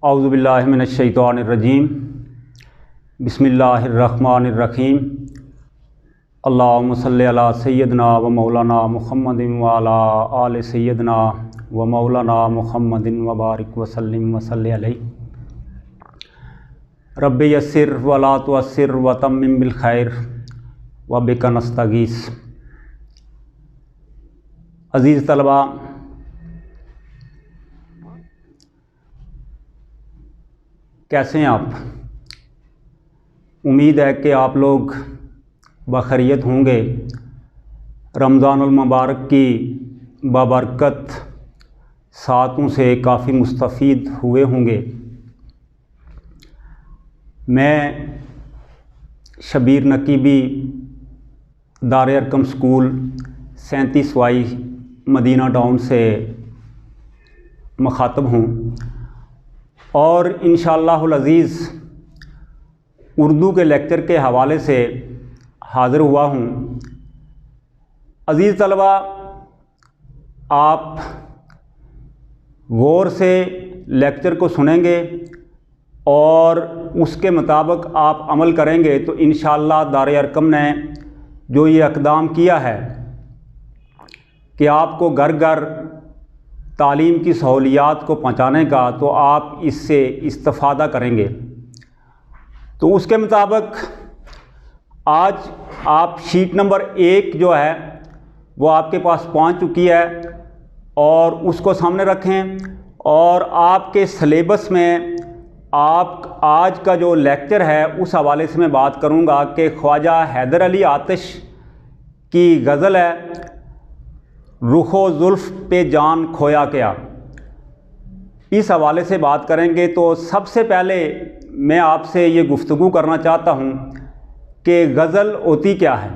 औज़ुबिल्लाहि मिनश्शैतानिर्रजीम बिस्मिल्लाहिर्रहमानिर्रहीम अल्लाहुम्मा सल्लि अला सय्यदना व मौलाना मुहम्मदिन व अला आलि सय्यदना व मौलाना मुहम्मदिन व बारिक व सल्लिम व सल्लि अलैहि रब्बि यस्सिर व ला तुअस्सिर व तम्मिम बिल खैर व बिका नस्तगीस। अज़ीज़ तलबा, कैसे हैं आप? उम्मीद है कि आप लोग बखैरियत होंगे। रमज़ानुल मुबारक की बाबरकत सातों से काफ़ी मुस्तफ़ीद हुए होंगे। मैं Shabir Naqibi Dar Arqam school 37 Y Madina town से मुखातब हूँ और इंशाअल्लाहुल अज़ीज़ उर्दू के लेक्चर के हवाले से हाज़िर हुआ हूँ। अज़ीज़ तलबा, आप गौर से लेक्चर को सुनेंगे और उसके मुताबिक आप अमल करेंगे तो इंशाअल्लाह दार अरकम ने जो ये इक़दाम किया है कि आपको घर घर तालीम की सहूलियात को पहुँचाने का, तो आप इससे इस्तिफ़ादा करेंगे। तो उसके मुताबिक आज आप शीट नंबर 1 जो है वो आपके पास पहुँच चुकी है और उसको सामने रखें। और आपके सिलेबस में आप आज का जो लेक्चर है उस हवाले से मैं बात करूँगा कि ख्वाजा हैदर अली आतिश की गज़ल है रुखो जुल्फ़ पे जान खोया क्या, इस हवाले से बात करेंगे। तो सबसे पहले मैं आपसे ये गुफ्तगू करना चाहता हूँ कि गज़ल होती क्या है।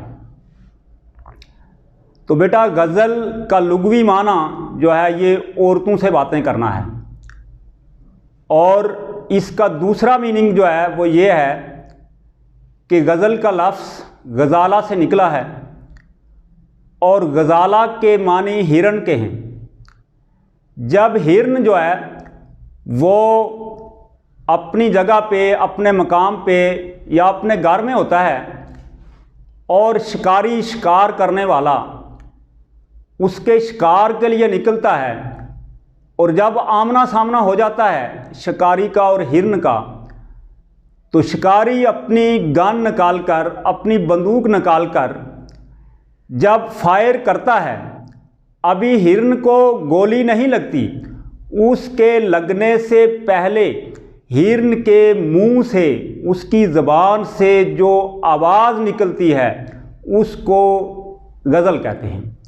तो बेटा, गज़ल का लुग़वी माना जो है ये औरतों से बातें करना है और इसका दूसरा मीनिंग जो है वो ये है कि गज़ल का लफ्ज़ गज़ाला से निकला है और गज़ाला के मानी हिरन के हैं। जब हिरन जो है वो अपनी जगह पे, अपने मकाम पे या अपने घर में होता है और शिकारी शिकार करने वाला उसके शिकार के लिए निकलता है और जब आमना सामना हो जाता है शिकारी का और हिरन का, तो शिकारी अपनी गन निकाल कर, अपनी बंदूक निकाल कर जब फायर करता है, अभी हिरन को गोली नहीं लगती, उसके लगने से पहले हिरन के मुंह से, उसकी ज़बान से जो आवाज़ निकलती है उसको गज़ल कहते हैं।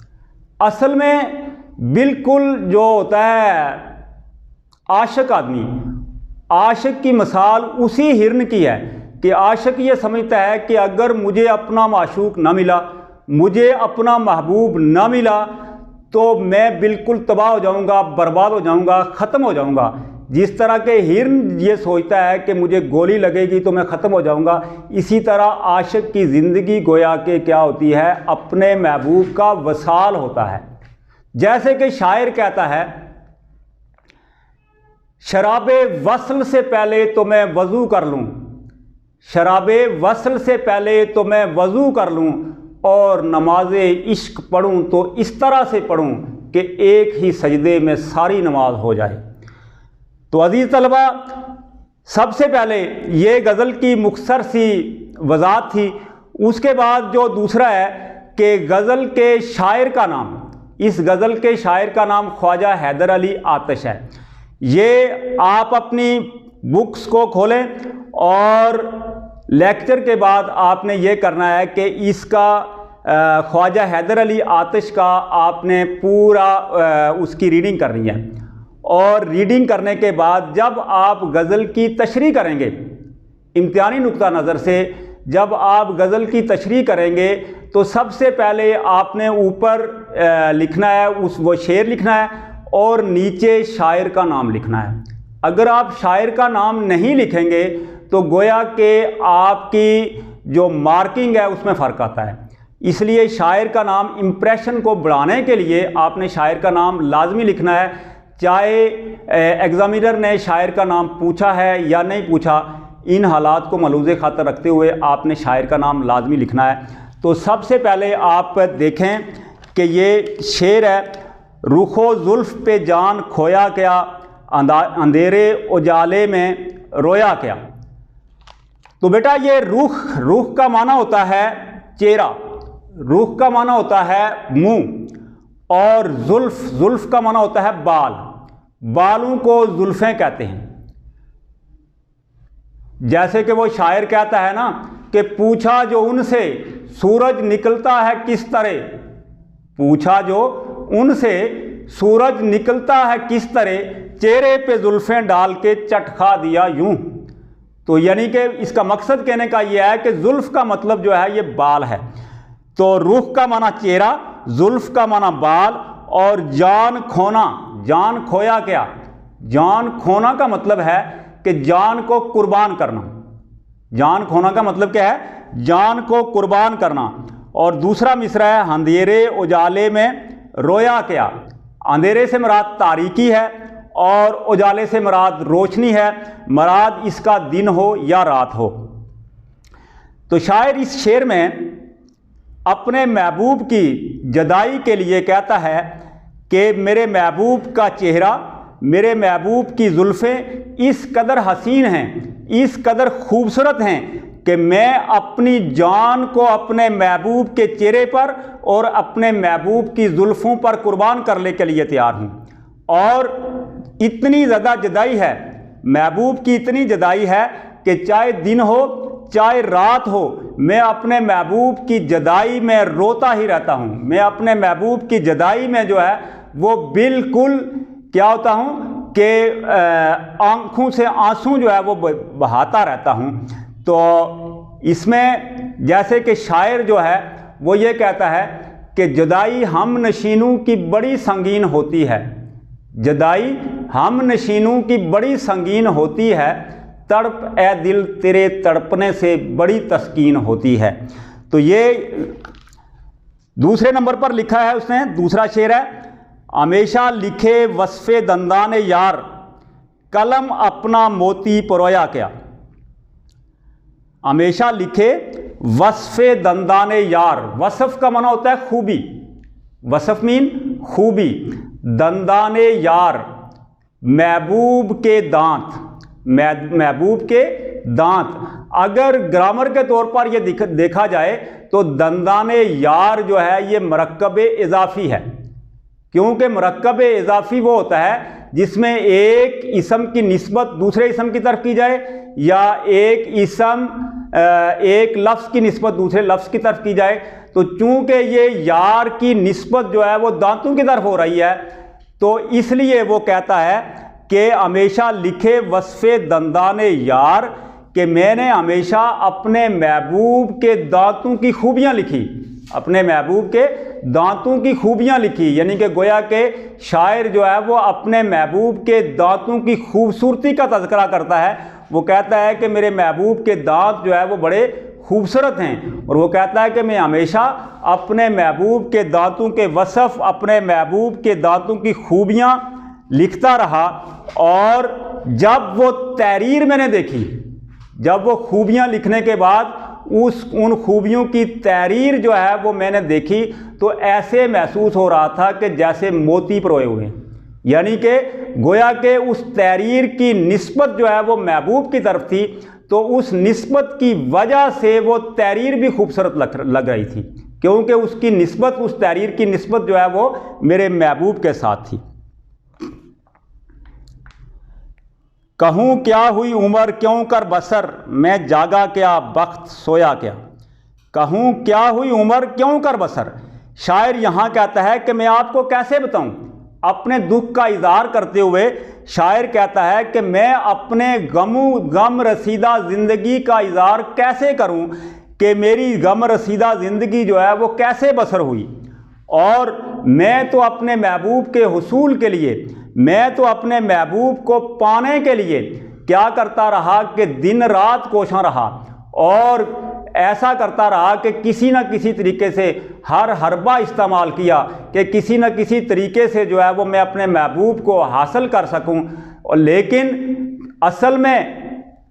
असल में बिल्कुल जो होता है आशिक आदमी, आशिक की मिसाल उसी हिरन की है कि आशिक ये समझता है कि अगर मुझे अपना माशूक ना मिला, मुझे अपना महबूब ना मिला, तो मैं बिल्कुल तबाह हो जाऊंगा, बर्बाद हो जाऊंगा, ख़त्म हो जाऊंगा। जिस तरह के हिरन ये सोचता है कि मुझे गोली लगेगी तो मैं ख़त्म हो जाऊंगा, इसी तरह आशिक की ज़िंदगी गोया के क्या होती है, अपने महबूब का वसाल होता है। जैसे कि शायर कहता है, शराबे वसल से पहले तो मैं वज़ू कर लूँ, शराबे वसल से पहले तो मैं वज़ू कर लूँ और नमाज़े इश्क पढ़ूँ तो इस तरह से पढ़ूँ कि एक ही सजदे में सारी नमाज हो जाए। तो अज़ीज़ तलबा, सबसे पहले ये गज़ल की मुख्तसर सी वज़ाहत थी। उसके बाद जो दूसरा है कि गज़ल के शायर का नाम, इस गज़ल के शायर का नाम ख्वाजा हैदर अली आतिश है। ये आप अपनी बुक्स को खोलें और लेक्चर के बाद आपने ये करना है कि इसका ख्वाजा हैदर अली आतिश का आपने पूरा उसकी रीडिंग करनी है। और रीडिंग करने के बाद जब आप गज़ल की तशरीह करेंगे, इम्तिहानी नुक्ता नज़र से जब आप गज़ल की तशरीह करेंगे तो सबसे पहले आपने ऊपर लिखना है, वो शेर लिखना है और नीचे शायर का नाम लिखना है। अगर आप शायर का नाम नहीं लिखेंगे तो गोया के आपकी जो मार्किंग है उसमें फ़र्क आता है। इसलिए शायर का नाम, इम्प्रेशन को बढ़ाने के लिए आपने शायर का नाम लाजमी लिखना है चाहे एग्जामिनर ने शायर का नाम पूछा है या नहीं पूछा, इन हालात को मलूज़े खातर रखते हुए आपने शायर का नाम लाजमी लिखना है। तो सबसे पहले आप देखें कि ये शेर है, रुखो जुल्फ़ पे जान खोया क्या, अंधेरे उजाले में रोया क्या। तो बेटा ये रुख का माना होता है चेहरा, रुख का माना होता है मुंह, और जुल्फ़ का माना होता है बाल। बालों को जुल्फ़ें कहते हैं। जैसे कि वो शायर कहता है ना कि पूछा जो उनसे सूरज निकलता है किस तरह, पूछा जो उनसे सूरज निकलता है किस तरह, चेहरे पे जुल्फ़ें डाल के चटखा दिया यूं। तो यानी कि इसका मकसद कहने का यह है कि जुल्फ़ का मतलब जो है ये बाल है। तो रुख का माना चेहरा, जुल्फ़ का माना बाल, और जान खोना, जान खोया क्या, जान खोना का मतलब है कि जान को कुर्बान करना। जान खोना का मतलब क्या है, जान को कुर्बान करना। और दूसरा मिसरा है, अंधेरे उजाले में रोया क्या। अंधेरे से मुराद तारीकी है और उजाले से मुराद रोशनी है, मुराद इसका दिन हो या रात हो। तो शायर इस शेर में अपने महबूब की जदाई के लिए कहता है कि मेरे महबूब का चेहरा, मेरे महबूब की जुल्फ़ें इस कदर हसीन हैं, इस कदर खूबसूरत हैं कि मैं अपनी जान को अपने महबूब के चेहरे पर और अपने महबूब की जुल्फ़ों पर कुर्बान करने के लिए तैयार हूँ। और इतनी ज़्यादा जुदाई है, महबूब की इतनी जुदाई है कि चाहे दिन हो चाहे रात हो, मैं अपने महबूब की जुदाई में रोता ही रहता हूँ। मैं अपने महबूब की जुदाई में जो है वो बिल्कुल क्या होता हूँ कि आँखों से आंसू जो है वो बहाता रहता हूँ। तो इसमें जैसे कि शायर जो है वो ये कहता है कि जुदाई हम नशीनों की बड़ी संगीन होती है, जुदाई हम नशीनों की बड़ी संगीन होती है, तड़प ए दिल तेरे तड़पने से बड़ी तस्कीन होती है। तो ये दूसरे नंबर पर लिखा है उसने। दूसरा शेर है, हमेशा लिखे वस्फ़े दंदाने यार, कलम अपना मोती परोया क्या। हमेशा लिखे वस्फ़े दंदाने यार, वसफ़ का माना होता है खूबी, वसफ़ मीन खूबी, दंदाने यार महबूब के दांत, महबूब के दांत। अगर ग्रामर के तौर पर यह देखा जाए तो दंदाने यार जो है ये मरकब इजाफी है, क्योंकि मरकब इजाफी वो होता है जिसमें एक इसम की निस्बत दूसरे इसम की तरफ की जाए या एक इसम एक लफ्ज़ की निस्बत दूसरे लफ्ज़ की तरफ की जाए। तो चूंकि ये यार की निस्बत जो है वो दांतों की तरफ हो रही है, तो इसलिए वो कहता है कि हमेशा लिखे वस्फ़े दंदाने यार, कि मैंने हमेशा अपने महबूब के दांतों की खूबियाँ लिखी, अपने महबूब के दांतों की खूबियाँ लिखी। यानी कि गोया के शायर जो है वो अपने महबूब के दांतों की खूबसूरती का तज़किरा करता है। वो कहता है कि मेरे महबूब के दांत जो है वो बड़े खूबसूरत हैं, और वो कहता है कि मैं हमेशा अपने महबूब के दांतों के वसफ़, अपने महबूब के दांतों की खूबियाँ लिखता रहा। और जब वो तहरीर मैंने देखी, जब वो खूबियाँ लिखने के बाद उन खूबियों की तहरीर जो है वो मैंने देखी, तो ऐसे महसूस हो रहा था कि जैसे मोती परोए हुए। यानी कि गोया के उस तहरीर की निस्बत जो है वो महबूब की तरफ थी, तो उस निस्बत की वजह से वो तहरीर भी खूबसूरत लग रही थी, क्योंकि उसकी निस्बत, उस तहरीर की निस्बत जो है वो मेरे महबूब के साथ थी। कहूँ क्या हुई उम्र क्यों कर बसर, मैं जागा क्या बख्त सोया क्या। कहूँ क्या हुई उम्र क्यों कर बसर, शायर यहाँ कहता है कि मैं आपको कैसे बताऊँ। अपने दुख का इजहार करते हुए शायर कहता है कि मैं अपने गम रसीदा ज़िंदगी का इजहार कैसे करूँ, कि मेरी गम रसीदा ज़िंदगी जो है वो कैसे बसर हुई। और मैं तो अपने महबूब के हुसूल के लिए, मैं तो अपने महबूब को पाने के लिए क्या करता रहा कि दिन रात कोशां रहा, और ऐसा करता रहा कि किसी न किसी तरीके से हर हरबा इस्तेमाल किया कि किसी न किसी तरीके से जो है वो मैं अपने महबूब को हासिल कर सकूं। और लेकिन असल में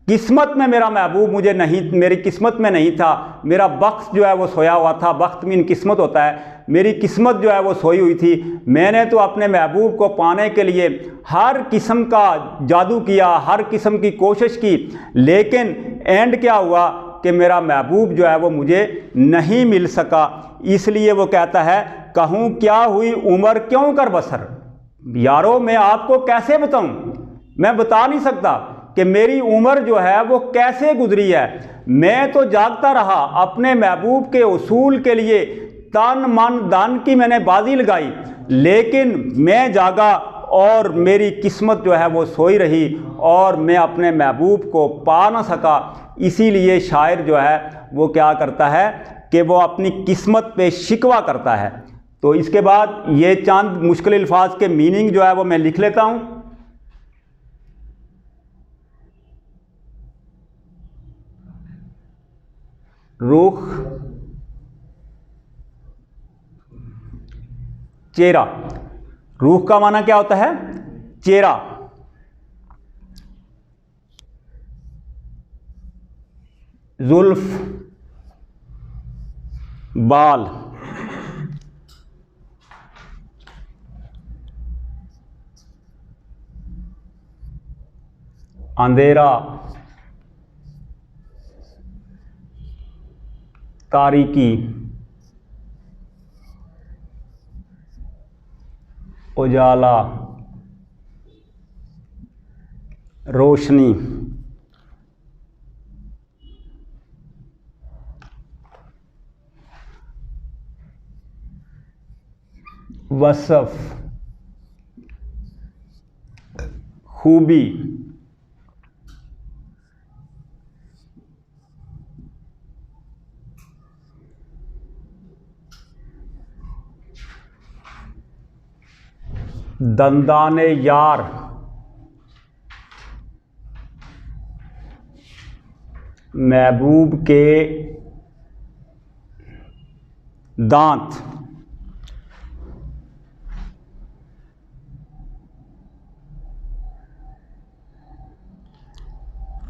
किस्मत में मेरा महबूब मुझे नहीं, मेरी किस्मत में नहीं था। मेरा वक्त जो है वो सोया हुआ था। वक्त मीन किस्मत होता है। मेरी किस्मत जो है वो सोई हुई थी। मैंने तो अपने महबूब को पाने के लिए हर किस्म का जादू किया, हर किस्म की कोशिश की, लेकिन एंड क्या हुआ कि मेरा महबूब जो है वो मुझे नहीं मिल सका। इसलिए वो कहता है, कहूँ क्या हुई उम्र क्यों कर बसर। यारो मैं आपको कैसे बताऊं, मैं बता नहीं सकता कि मेरी उम्र जो है वो कैसे गुजरी है। मैं तो जागता रहा, अपने महबूब के उसूल के लिए तन मन धन की मैंने बाजी लगाई, लेकिन मैं जागा और मेरी किस्मत जो है वो सोई रही और मैं अपने महबूब को पा ना सका। इसीलिए शायर जो है वो क्या करता है कि वो अपनी किस्मत पे शिकवा करता है। तो इसके बाद ये चंद मुश्किल अल्फाज के मीनिंग जो है वो मैं लिख लेता हूँ। रुख, चेहरा। रुख का माना क्या होता है? चेहरा। जुल्फ, बाल। अंधेरा, तारीकी, उजाला, रोशनी। वसफ, खूबी। दंदाने यार, महबूब के दांत।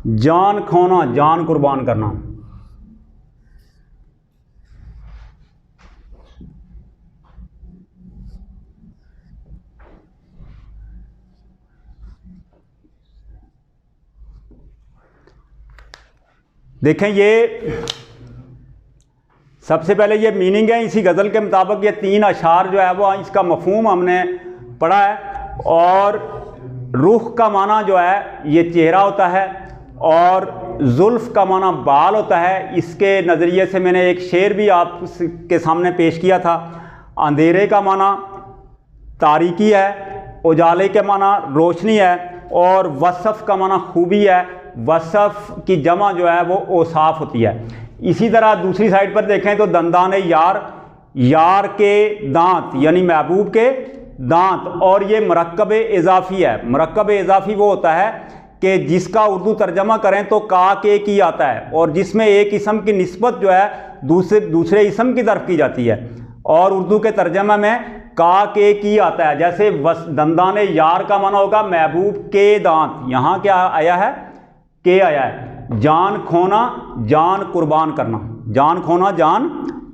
जान खोना, जान कुर्बान करना। देखें, ये सबसे पहले ये मीनिंग है। इसी गज़ल के मुताबिक ये 3 अशार जो है वो इसका मफहूम हमने पढ़ा है। और रुख का माना जो है ये चेहरा होता है और जुल्फ का माना बाल होता है। इसके नज़रिए से मैंने एक शेर भी आपके सामने पेश किया था। अंधेरे का माना तारीकी है, उजाले के माना रोशनी है और वसफ़ का माना खूबी है। वसफ़ की जमा जो है वो औसाफ होती है। इसी तरह दूसरी साइड पर देखें तो दंदाने यार, यार के दांत यानी महबूब के दांत। और ये मरकब इजाफ़ी है। मरकब इजाफ़ी वो होता है कि जिसका उर्दू तर्जमा करें तो का के की आता है और जिसमें एक इसम की निस्बत जो है दूसरे इसम की तरफ की जाती है और उर्दू के तर्जमा में का के की आता है। जैसे दंदाने यार का माना होगा महबूब के दांत, यहाँ क्या आया है? के आया है। जान खोना, जान कुर्बान करना। जान खोना, जान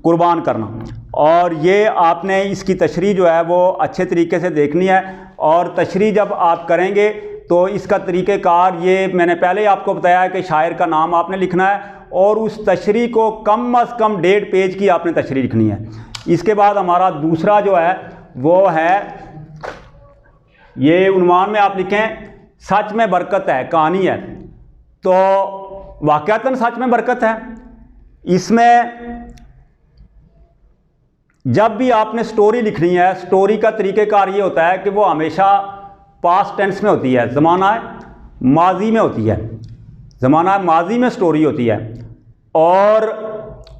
कुर्बान करना। और ये आपने इसकी तशरीह जो है वो अच्छे तरीके से देखनी है। और तशरीह जब आप करेंगे तो इसका तरीक़ेकार ये मैंने पहले आपको बताया है कि शायर का नाम आपने लिखना है और उस तशरीह को कम अज़ कम 1.5 पेज की आपने तशरीह लिखनी है। इसके बाद हमारा दूसरा जो है वो है, ये उन्वान में आप लिखें सच में बरकत है, कहानी है। तो वाक़अतन सच में बरकत है। इसमें जब भी आपने स्टोरी लिखनी है, स्टोरी का तरीक़ेकार ये होता है कि वो हमेशा पास्ट टेंस में होती है, ज़माना माजी में होती है। ज़माना माजी में स्टोरी होती है और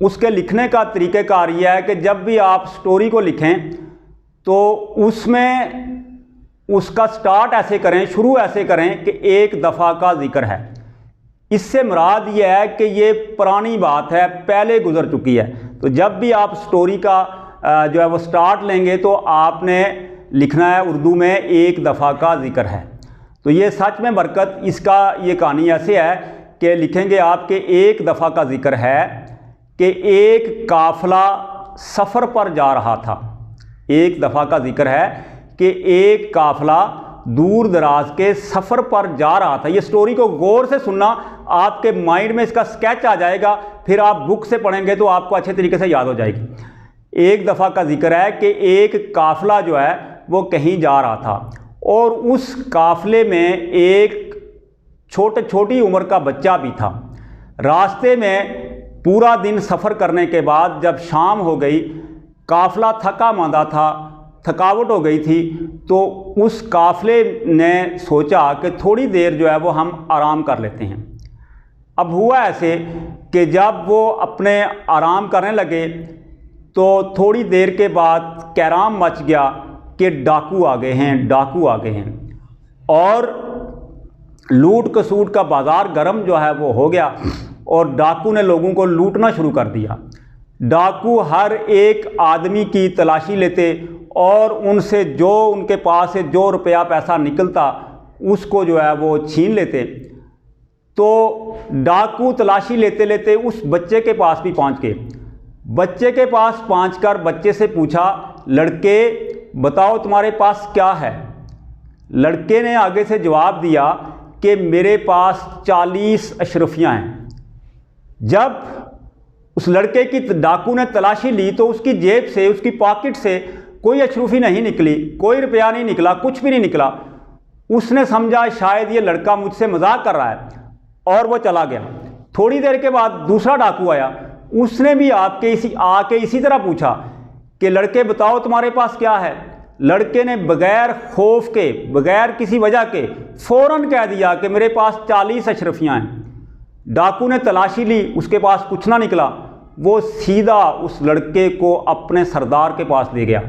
उसके लिखने का तरीक़ेकार ये है कि जब भी आप स्टोरी को लिखें तो उसमें उसका स्टार्ट ऐसे करें, शुरू ऐसे करें कि एक दफ़ा का जिक्र है, इससे मुराद ये है कि ये पुरानी बात है, पहले गुजर चुकी है। तो जब भी आप स्टोरी का जो है वो स्टार्ट लेंगे तो आपने लिखना है उर्दू में एक दफ़ा का जिक्र है। तो ये सच में बरकत, इसका ये कहानी ऐसे है कि लिखेंगे आपके एक दफ़ा का जिक्र है कि एक काफ़िला सफ़र पर जा रहा था। एक दफ़ा का जिक्र है कि एक काफ़िला दूर दराज के सफ़र पर जा रहा था। ये स्टोरी को गौर से सुनना, आपके माइंड में इसका स्केच आ जाएगा, फिर आप बुक से पढ़ेंगे तो आपको अच्छे तरीके से याद हो जाएगी। एक दफ़ा का जिक्र है कि एक काफ़िला जो है वो कहीं जा रहा था और उस काफ़िले में एक छोटी उम्र का बच्चा भी था। रास्ते में पूरा दिन सफ़र करने के बाद जब शाम हो गई, काफ़िला थका मांदा था, थकावट हो गई थी, तो उस काफ़िले ने सोचा कि थोड़ी देर जो है वो हम आराम कर लेते हैं। अब हुआ ऐसे कि जब वो अपने आराम करने लगे तो थोड़ी देर के बाद कैराम मच गया कि डाकू आ गए हैं, डाकू आ गए हैं, और लूट कसूट का बाज़ार गर्म जो है वो हो गया और डाकू ने लोगों को लूटना शुरू कर दिया। डाकू हर एक आदमी की तलाशी लेते और उनसे जो उनके पास से जो रुपया पैसा निकलता उसको जो है वो छीन लेते। तो डाकू तलाशी लेते लेते उस बच्चे के पास भी पहुंच गए। बच्चे के पास पहुंचकर बच्चे से पूछा, लड़के बताओ तुम्हारे पास क्या है। लड़के ने आगे से जवाब दिया कि मेरे पास 40 अशरफियाँ हैं। जब उस लड़के की डाकू ने तलाशी ली तो उसकी जेब से, उसकी पॉकेट से कोई अशरफी नहीं निकली, कोई रुपया नहीं निकला, कुछ भी नहीं निकला। उसने समझा शायद ये लड़का मुझसे मजाक कर रहा है और वो चला गया। थोड़ी देर के बाद दूसरा डाकू आया, उसने भी आके इसी तरह पूछा कि लड़के बताओ तुम्हारे पास क्या है। लड़के ने बगैर खौफ के, बगैर किसी वजह के फ़ौरन कह दिया कि मेरे पास 40 अशरफियाँ हैं। डाकू ने तलाशी ली, उसके पास कुछ ना निकला। वो सीधा उस लड़के को अपने सरदार के पास ले गया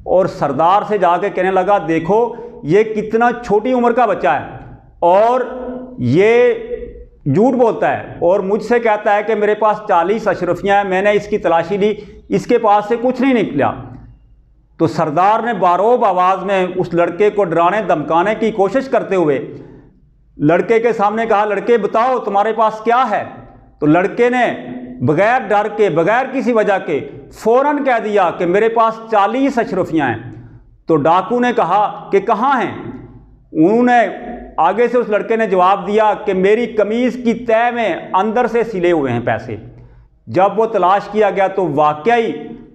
और सरदार से जाके कहने लगा, देखो ये कितना छोटी उम्र का बच्चा है और ये झूठ बोलता है और मुझसे कहता है कि मेरे पास 40 अशरफियाँ हैं, मैंने इसकी तलाशी ली, इसके पास से कुछ नहीं निकला। तो सरदार ने बारोब आवाज़ में उस लड़के को डराने धमकाने की कोशिश करते हुए लड़के के सामने कहा, लड़के बताओ तुम्हारे पास क्या है। तो लड़के ने बगैर डर के, बगैर किसी वजह के फ़ौरन कह दिया कि मेरे पास 40 अशरफियाँ हैं। तो डाकू ने कहा कि कहाँ हैं। उन्होंने आगे से उस लड़के ने जवाब दिया कि मेरी कमीज़ की तह में अंदर से सिले हुए हैं पैसे। जब वो तलाश किया गया तो वाकई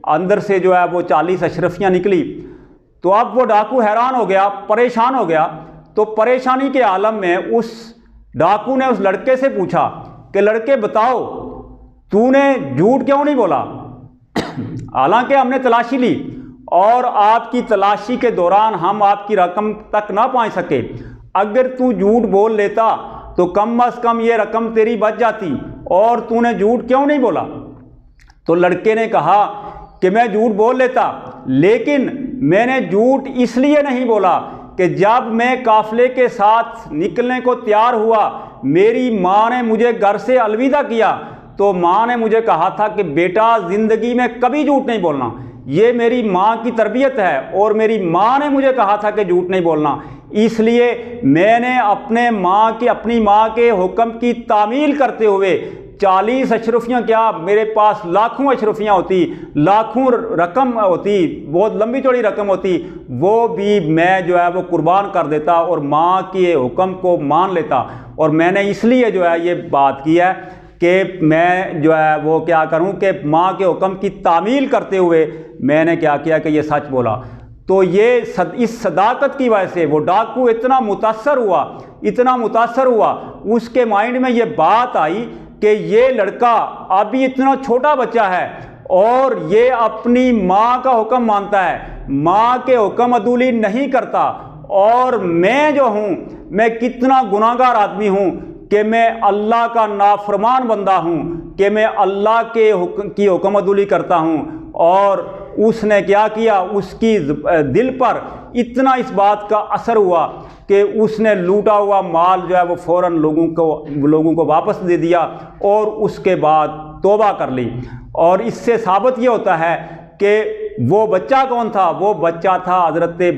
अंदर से जो है वो 40 अशरफियाँ निकली। तो अब वो डाकू हैरान हो गया, परेशान हो गया। तो परेशानी के आलम में उस डाकू ने उस लड़के से पूछा कि लड़के बताओ तूने झूठ क्यों नहीं बोला। हालांकि हमने तलाशी ली और आपकी तलाशी के दौरान हम आपकी रकम तक ना पहुंच सके। अगर तू झूठ बोल लेता तो कम अज़ कम ये रकम तेरी बच जाती, और तूने झूठ क्यों नहीं बोला। तो लड़के ने कहा कि मैं झूठ बोल लेता, लेकिन मैंने झूठ इसलिए नहीं बोला कि जब मैं काफ़िले के साथ निकलने को तैयार हुआ, मेरी माँ ने मुझे घर से अलविदा किया। तो माँ ने मुझे कहा था कि बेटा ज़िंदगी में कभी झूठ नहीं बोलना, ये मेरी माँ की तरबियत है और मेरी माँ ने मुझे कहा था कि झूठ नहीं बोलना। इसलिए मैंने अपनी माँ के हुक्म की तामील करते हुए 40 अशरफियाँ क्या, मेरे पास लाखों अशरफियाँ होती, लाखों रकम होती, बहुत लंबी चौड़ी रकम होती, वो भी मैं जो है वो कुर्बान कर देता और माँ के हुक्म को मान लेता। और मैंने इसलिए जो है ये बात की है कि मैं जो है वो क्या करूं कि माँ के हुक्म की तामील करते हुए मैंने क्या किया कि ये सच बोला। तो ये इस सदाकत की वजह से वो डाकू इतना मुतासर हुआ, उसके माइंड में ये बात आई कि ये लड़का अभी इतना छोटा बच्चा है और ये अपनी माँ का हुक्म मानता है, माँ के हुक्म अदूली नहीं करता, और मैं जो हूँ मैं कितना गुनाहगार आदमी हूँ कि मैं अल्लाह का नाफरमान बंदा हूँ, कि मैं अल्लाह के की हुक्म अदूली करता हूँ और उसने क्या किया, उसकी दिल पर इतना इस बात का असर हुआ कि उसने लूटा हुआ माल जो है वो फ़ौरन लोगों को वापस दे दिया और उसके बाद तौबा कर ली। और इससे साबित ये होता है कि वो बच्चा कौन था, वो बच्चा था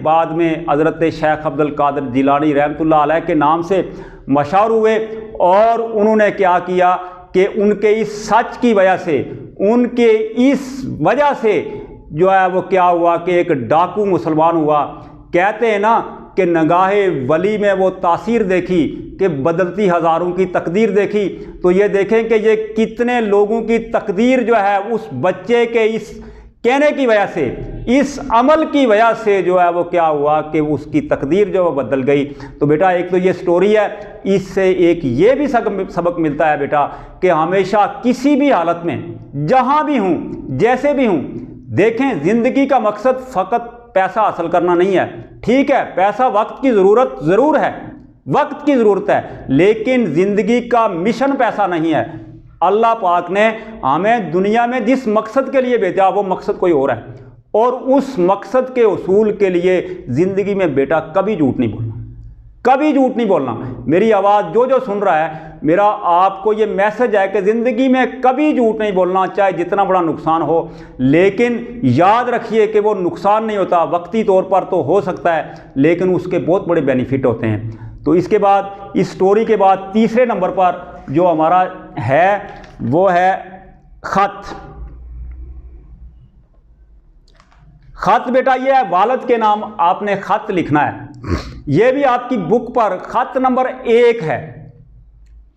बाद में हज़रत शेख अब्दुल कादिर जिलानी रहमतुल्लाह अलैह के नाम से मशहूर हुए। और उन्होंने क्या किया कि उनके इस सच की वजह से, उनके इस वजह से जो है वो क्या हुआ कि एक डाकू मुसलमान हुआ। कहते हैं ना कि नगाहे वली में वो तासीर देखी कि बदलती हज़ारों की तकदीर देखी। तो ये देखें कि ये कितने लोगों की तकदीर जो है उस बच्चे के इस कहने की वजह से, इस अमल की वजह से जो है वो क्या हुआ कि उसकी तकदीर जो है बदल गई। तो बेटा एक तो ये स्टोरी है, इससे एक ये भी सबक मिलता है बेटा कि हमेशा किसी भी हालत में, जहाँ भी हूँ, जैसे भी हूँ, देखें ज़िंदगी का मकसद फ़कत पैसा हासिल करना नहीं है। ठीक है, पैसा वक्त की ज़रूरत ज़रूर है, वक्त की ज़रूरत है, लेकिन ज़िंदगी का मिशन पैसा नहीं है। अल्लाह पाक ने हमें दुनिया में जिस मकसद के लिए भेजा वो मकसद कोई और है, और उस मकसद के उसूल के लिए ज़िंदगी में बेटा कभी झूठ नहीं बोलना, कभी झूठ नहीं बोलना। मेरी आवाज़ जो सुन रहा है, मेरा आपको ये मैसेज है कि ज़िंदगी में कभी झूठ नहीं बोलना, चाहे जितना बड़ा नुकसान हो। लेकिन याद रखिए कि वो नुकसान नहीं होता, वक्ती तौर पर तो हो सकता है, लेकिन उसके बहुत बड़े बेनिफिट होते हैं। तो इसके बाद, इस स्टोरी के बाद तीसरे नंबर पर जो हमारा है वो है ख़त। ख़त बेटा ये है, वालिद के नाम आपने ख़त लिखना है। ये भी आपकी बुक पर ख़त नंबर 1 है।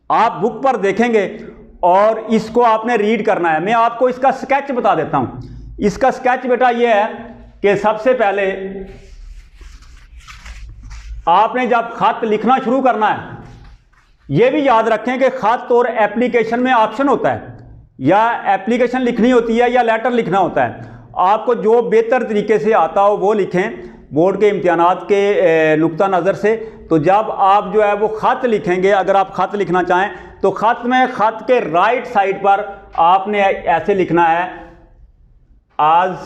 आप बुक पर देखेंगे और इसको आपने रीड करना है। मैं आपको इसका स्केच बता देता हूं। इसका स्केच बेटा ये है कि सबसे पहले आपने जब ख़त लिखना शुरू करना है, ये भी याद रखें कि ख़त और एप्लीकेशन में ऑप्शन होता है, या एप्लीकेशन लिखनी होती है या लेटर लिखना होता है। आपको जो बेहतर तरीके से आता हो वो लिखें बोर्ड के इम्तिहानात के नुक्ता नज़र से। तो जब आप जो है वो ख़त लिखेंगे, अगर आप ख़त लिखना चाहें तो ख़त में, ख़त के राइट साइड पर आपने ऐसे लिखना है, आज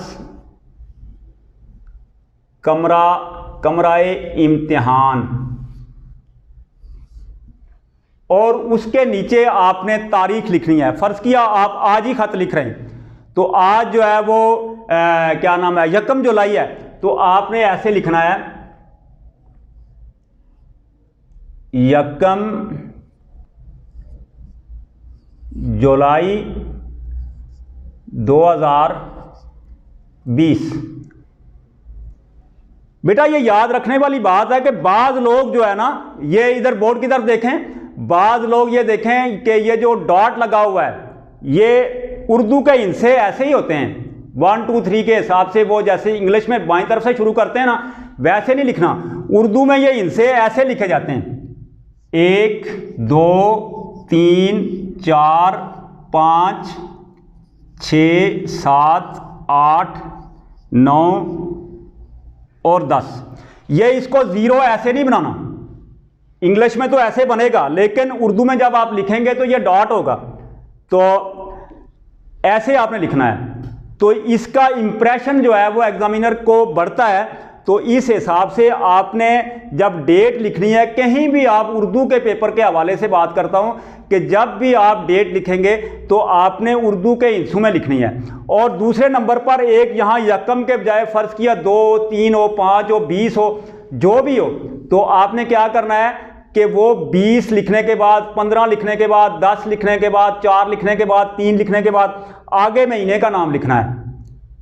कमराए इम्तिहान, और उसके नीचे आपने तारीख लिखनी है। फ़र्ज़ किया आप आज ही ख़त लिख रहे हैं, तो आज जो है वो क्या नाम है, 1 जुलाई है, तो आपने ऐसे लिखना है, 1 जुलाई 2020। बेटा ये याद रखने वाली बात है कि बाज़ लोग जो है ना, ये इधर बोर्ड की तरफ देखें, बाज़ लोग ये देखें कि ये जो डॉट लगा हुआ है, ये उर्दू के हिस्से ऐसे ही होते हैं 1 2 3 के हिसाब से। वो जैसे इंग्लिश में बाईं तरफ से शुरू करते हैं ना, वैसे नहीं लिखना। उर्दू में ये हिस्से ऐसे लिखे जाते हैं, 1 2 3 4 5 6 7 8 9 और 10। ये इसको 0 ऐसे नहीं बनाना, इंग्लिश में तो ऐसे बनेगा, लेकिन उर्दू में जब आप लिखेंगे तो ये डॉट होगा, तो ऐसे आपने लिखना है। तो इसका इंप्रेशन जो है वो एग्जामिनर को बढ़ता है। तो इस हिसाब से आपने जब डेट लिखनी है, कहीं भी आप उर्दू के पेपर के हवाले से बात करता हूं कि जब भी आप डेट लिखेंगे तो आपने उर्दू के हिस्सों में लिखनी है। और दूसरे नंबर पर एक यहाँ यकम के बजाय फ़र्ज़ किया 2 3 हो, 5 हो, 20 हो, जो भी हो, तो आपने क्या करना है कि वो 20 लिखने के बाद, 15 लिखने के बाद, 10 लिखने के बाद, 4 लिखने के बाद, 3 लिखने के बाद आगे महीने का नाम लिखना है।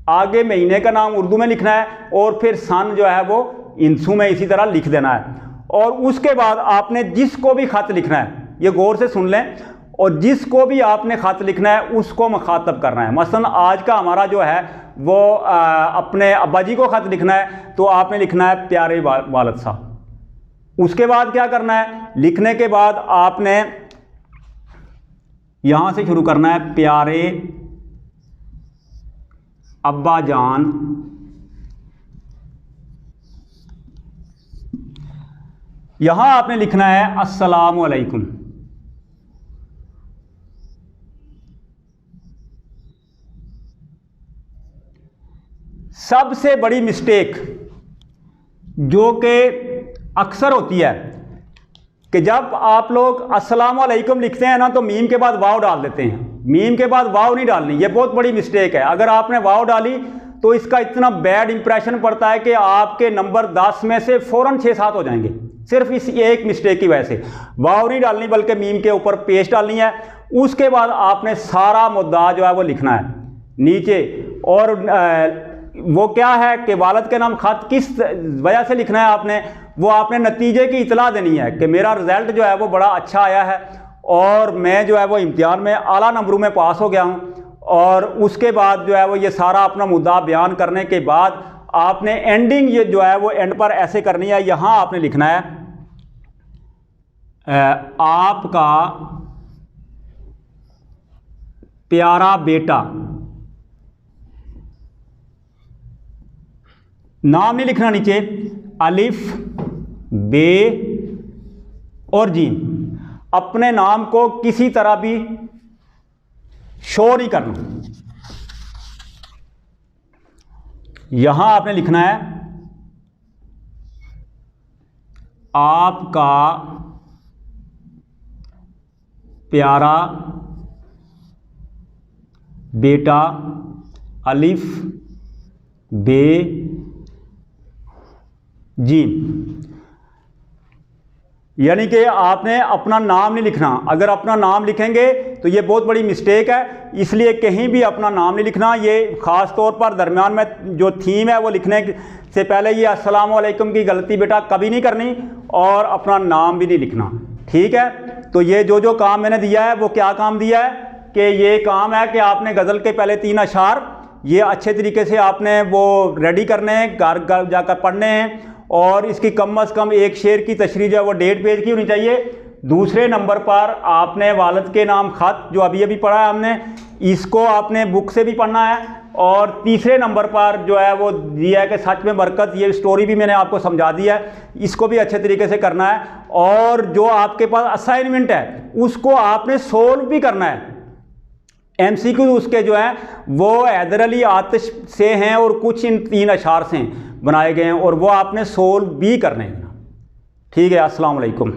आगे महीने का नाम उर्दू में लिखना है और फिर सन जो है वो इंसू में इसी तरह लिख देना है। और उसके बाद आपने जिसको भी ख़त लिखना है, ये गौर से सुन लें, और जिसको भी आपने ख़त लिखना है उसको मुखातब करना है। मसलन आज का हमारा जो है वो अपने अब्बा जी को ख़त लिखना है, तो आपने लिखना है प्यारे वालिद साहब। उसके बाद क्या करना है, लिखने के बाद आपने यहां से शुरू करना है, प्यारे अब्बा जान, यहां आपने लिखना है अस्सलामु अलैकुम। सबसे बड़ी मिस्टेक जो कि अक्सर होती है कि जब आप लोग अस्सलाम वालेकुम लिखते हैं ना तो मीम के बाद वाव डाल देते हैं। मीम के बाद वाव नहीं डालनी, ये बहुत बड़ी मिस्टेक है। अगर आपने वाव डाली तो इसका इतना बैड इंप्रेशन पड़ता है कि आपके नंबर 10 में से फ़ौरन 6-7 हो जाएंगे, सिर्फ इस एक मिस्टेक की वजह से। वाव नहीं डालनी बल्कि मीम के ऊपर पेश डालनी है। उसके बाद आपने सारा मुद्दा जो है वो लिखना है नीचे। और वो क्या है कि वालिद के नाम खत किस वजह से लिखना है आपने, वो आपने नतीजे की इतला देनी है कि मेरा रिज़ल्ट जो है वो बड़ा अच्छा आया है और मैं जो है वो इम्तिहान में आला नंबरों में पास हो गया हूँ। और उसके बाद जो है वो ये सारा अपना मुद्दा बयान करने के बाद आपने एंडिंग ये जो है वो एंड पर ऐसे करनी है। यहाँ आपने लिखना है आपका प्यारा बेटा, नाम नहीं लिखना नीचे, अलिफ बे और जीम। अपने नाम को किसी तरह भी शो नहीं करना। यहां आपने लिखना है आपका प्यारा बेटा, अलिफ बे जीम। यानी कि आपने अपना नाम नहीं लिखना। अगर अपना नाम लिखेंगे तो ये बहुत बड़ी मिस्टेक है, इसलिए कहीं भी अपना नाम नहीं लिखना। ये ख़ास तौर पर दरमियान में जो थीम है वो लिखने से पहले ये अस्सलाम वालेकुम की गलती बेटा कभी नहीं करनी और अपना नाम भी नहीं लिखना, ठीक है। तो ये जो जो काम मैंने दिया है वो क्या काम दिया है कि ये काम है कि आपने गज़ल के पहले 3 अशार ये अच्छे तरीके से आपने वो रेडी करने हैं, घर जाकर पढ़ने हैं। और इसकी कम अज़ कम एक शेर की तशरीह जो है वो 1.5 पेज की होनी चाहिए। दूसरे नंबर पर आपने वालिद के नाम खत जो अभी अभी पढ़ा है हमने, इसको आपने बुक से भी पढ़ना है। और तीसरे नंबर पर जो है वो दिया है कि सच में बरकत, ये स्टोरी भी मैंने आपको समझा दी है, इसको भी अच्छे तरीके से करना है। और जो आपके पास असाइनमेंट है उसको आपने सोल्व भी करना है। MCQ उसके जो हैं वो हैदर अली आतिश से हैं और कुछ इन 3 अशार से बनाए गए हैं और वो आपने सोल्व भी करने हैं, ठीक है। अस्सलाम वालेकुम।